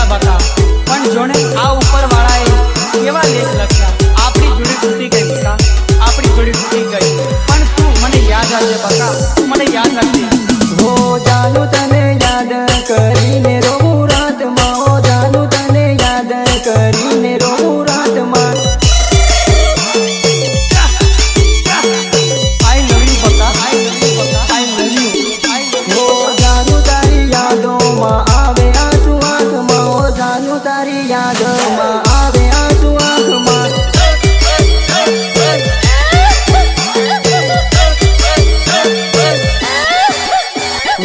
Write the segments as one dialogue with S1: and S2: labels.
S1: लख्या बका पण जोने आ ऊपर वाला केवा लेख लख्या आपरी जोड़ी टूटी गई बका आपरी जोड़ी टूटी गई पण तू मने याद आजे बका तू मने याद रखती
S2: हो जानू तने याद करीने रोऊं रात मां हो जानू तने याद करीने रोऊं रात मां
S1: आई लव यू बका आई लव यू बका आई लव यू
S2: हो जानू तारी यादों मां आवे आंसू आंख मां हो जानू तारी यादों मां आवे आंसू आंख मां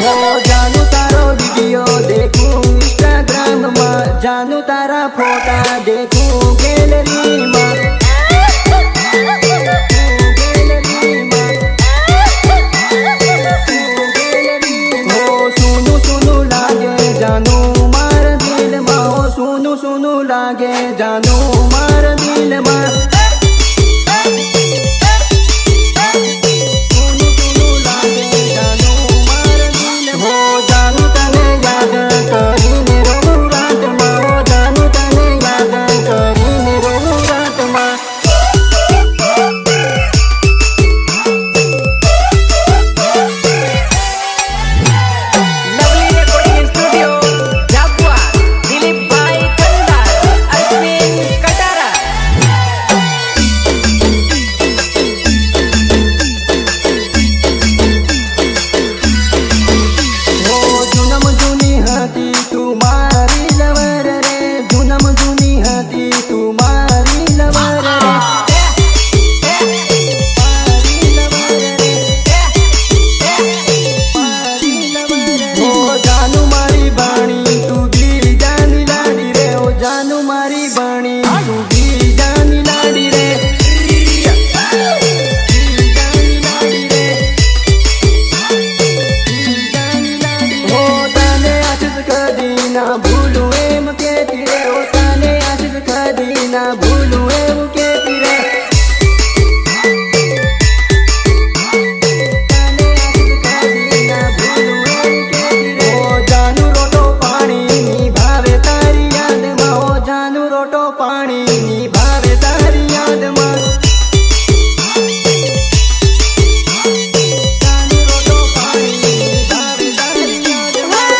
S2: हो जानू तारो वीडियो देखूं इंस्टाग्राम मां जानू तारा फोटा देखूं गैलरी मां लागे जानू मार दिल मां सुनु लागे जानू मार दिल हो जानू तने याद करीने रोऊं रात मां हो जानू तने याद करीने रोऊं रात मां
S1: lovely recording studio Jhabua Dilip भाई कटारा
S2: हो जुनम जुनी हाथी तू मारी लवर रे जुनम जुनी हाथी तू मारी लवर रे हो जानू मारी बाणी तू भी जानी लाडी रे हो जानू मारी बाणी तू भी जानी लाडी रे हो तने आशीष कदी ना भूलू एम केती रे हो तने आशीष कदी ना भूलू एम केती रे तने आशीष कदी ना भूलू एम केती रे हो जानू रोटो पाणी नी भावे तारी याद मां हो जानू रोटो पाणी नी भावे तारी याद मां जानू रोटो पाणी नी भावे तारी याद मां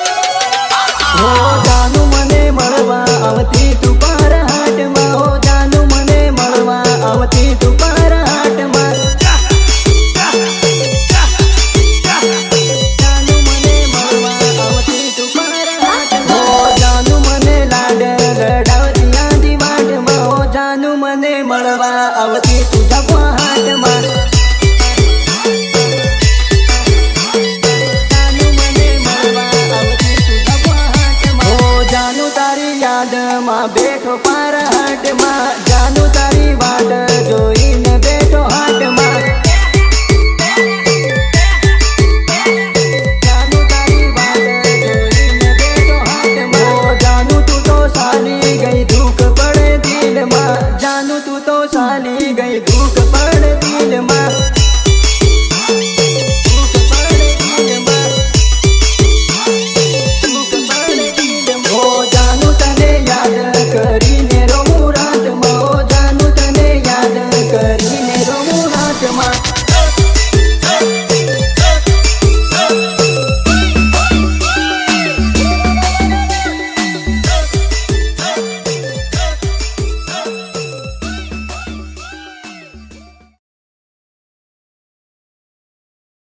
S2: हो जानू मने मळवा आवती तू पार हाट मां हो जानू मने मळवा आवती तू पार हाट मां जानू मने मळवा आवती तू पार हाट मां हो जानू मने लाड रडावती आंधी वाट मां हो जानू मने मळवा आवती तुझ्या हाट मां जानू मने मळवा आवती तुझ्या हाट मां हो जानू तारी याद मां बेठो पार हाट मां जानू तारी वाट जोईने बेठो हाट मां जानू तारी वाट जोईने बेठो हाट मां हो जानू तू तो साली गई दुख पड़े दिल मां जानू तू तो साली गई